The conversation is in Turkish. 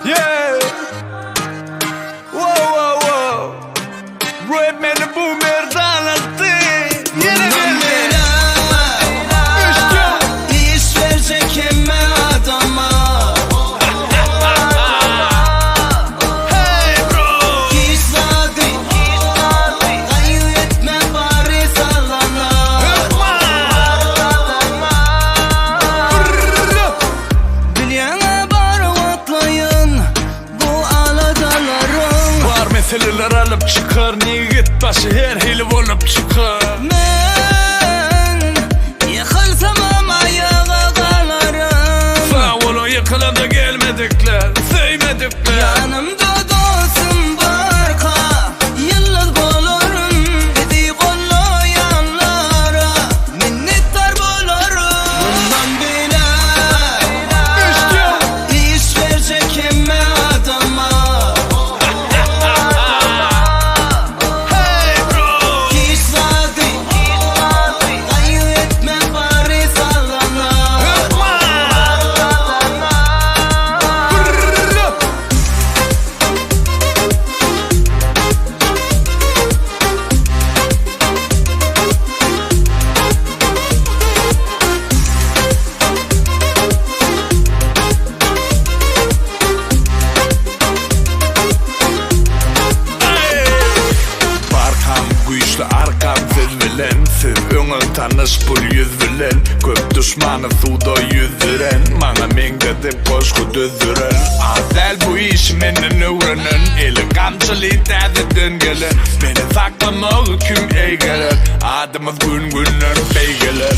Yeah. Wow wow wow. Rap beni bu merdanatı. Yine geldi. İş verecek emme adama. Hey bro. Hiç zadi Kayı etme bari sallana. Bilyana barı atlayın bu aladaların. Var meseleler alıp çıkar. Nigit başı her hili olup çıkar. Ben yıkılsam ama ayağa kalarım. Sağ olun yıkıla da gelmedikler. Sevmedikler. Yanımda dostum barka yıllık bulurum. Bizi kollayanlara minnettar bulurum. Bundan bile iş verecek emme adama. Hey bro. Hiç zadi kayı etme bari sallana. Barkam güçlü arkam siz bilen. Siz öňün tanış bul yüz bilen. Köp düşmanı suda yüzdüren. Mana men gedip koşku düzdüren. Azel bu iş menden öwrenen. Eli kamçıly täzeden gelen. Beni saklamagy kim eýgeler. Adymyz gün günden beýgeler.